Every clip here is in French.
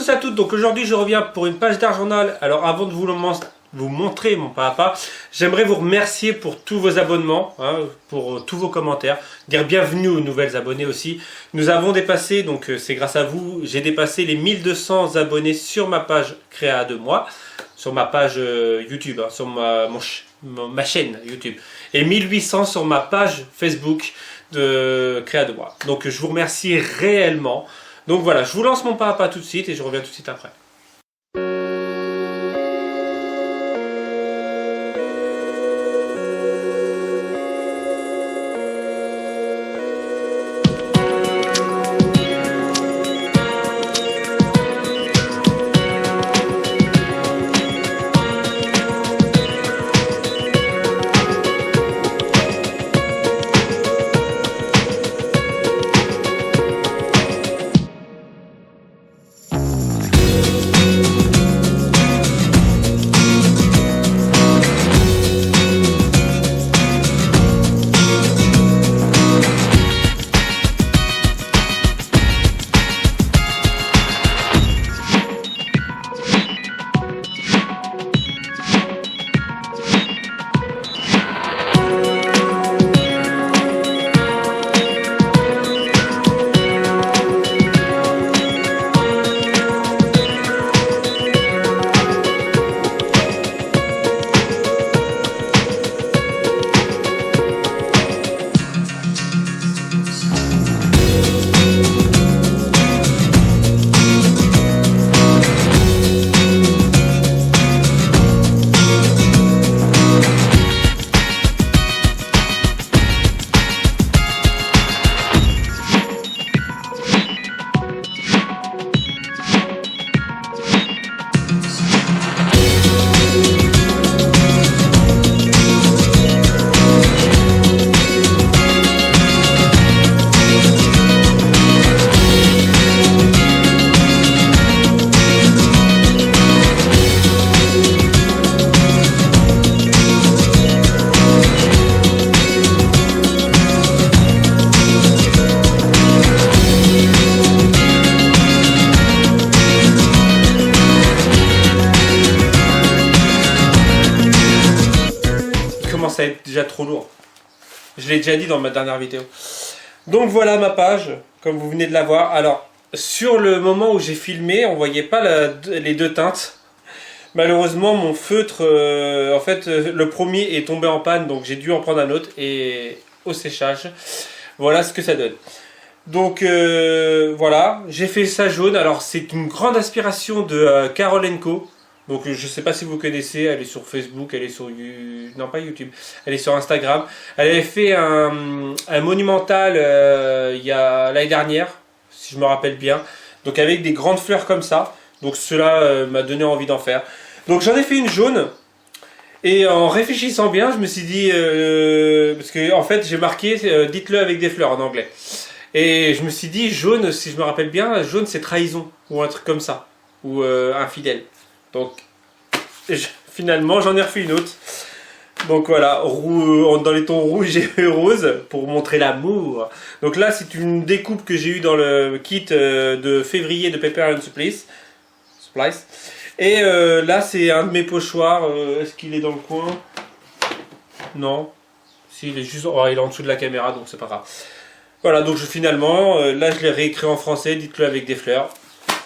tous à toutes, donc aujourd'hui je reviens pour une page d'art journal. Alors avant de vous montrer mon papa, j'aimerais vous remercier pour tous vos abonnements, hein, pour tous vos commentaires, dire bienvenue aux nouvelles abonnés aussi. Nous avons dépassé, donc c'est grâce à vous, j'ai dépassé les 1200 abonnés sur ma page Créa de moi, sur ma page YouTube, hein, sur ma chaîne YouTube, et 1800 sur ma page Facebook de Créa de moi. Donc je vous remercie réellement. Donc voilà, je vous lance mon pas à pas tout de suite et je reviens tout de suite après. Ça va être déjà trop lourd. Je l'ai déjà dit dans ma dernière vidéo. Donc voilà ma page, comme vous venez de la voir. Alors, sur le moment où j'ai filmé, on voyait pas les deux teintes. Malheureusement, mon feutre, en fait, le premier est tombé en panne, donc j'ai dû en prendre un autre et au séchage. Voilà ce que ça donne. Donc voilà, j'ai fait ça jaune. Alors c'est une grande inspiration de Carole & Co. Donc je ne sais pas si vous connaissez, elle est sur Facebook, elle est sur non pas YouTube, elle est sur Instagram. Elle avait fait un monumental il y a l'année dernière, si je me rappelle bien. Donc avec des grandes fleurs comme ça. Donc cela m'a donné envie d'en faire. Donc j'en ai fait une jaune. Et en réfléchissant bien, je me suis dit, parce que en fait j'ai marqué dites-le avec des fleurs en anglais. Et je me suis dit jaune, si je me rappelle bien, jaune c'est trahison ou un truc comme ça, ou infidèle. Donc finalement j'en ai refait une autre. Donc voilà, dans les tons rouge et rose pour montrer l'amour. Donc là c'est une découpe que j'ai eue dans le kit de février de Paper & Supplies. Et là c'est un de mes pochoirs. Est-ce qu'il est dans le coin? Non. Si, il est juste il est en dessous de la caméra, donc c'est pas grave. Voilà, donc finalement là je l'ai réécrit en français, dites-le avec des fleurs.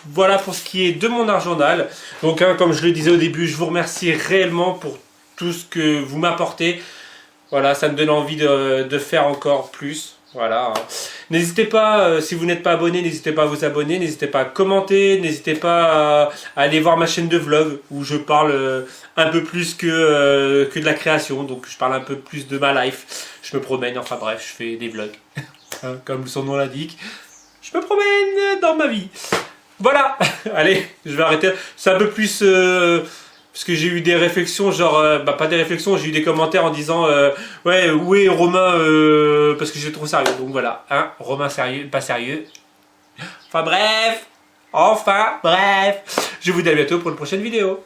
Voilà pour ce qui est de mon art journal. Donc hein, comme je le disais au début, je vous remercie réellement pour tout ce que vous m'apportez. Voilà, ça me donne envie de faire encore plus. Voilà. N'hésitez pas, si vous n'êtes pas abonné, n'hésitez pas à vous abonner, n'hésitez pas à commenter, n'hésitez pas à aller voir ma chaîne de vlog où je parle un peu plus que de la création. Donc je parle un peu plus de ma life. Je me promène, enfin bref, je fais des vlogs. Hein, comme son nom l'indique. Je me promène dans ma vie. Voilà, allez, je vais arrêter. C'est un peu plus... parce que j'ai eu des réflexions, genre... pas des réflexions, j'ai eu des commentaires en disant... ouais, où est Romain parce que j'étais trop sérieux. Donc voilà, hein, Romain sérieux, pas sérieux. Enfin bref. Je vous dis à bientôt pour une prochaine vidéo.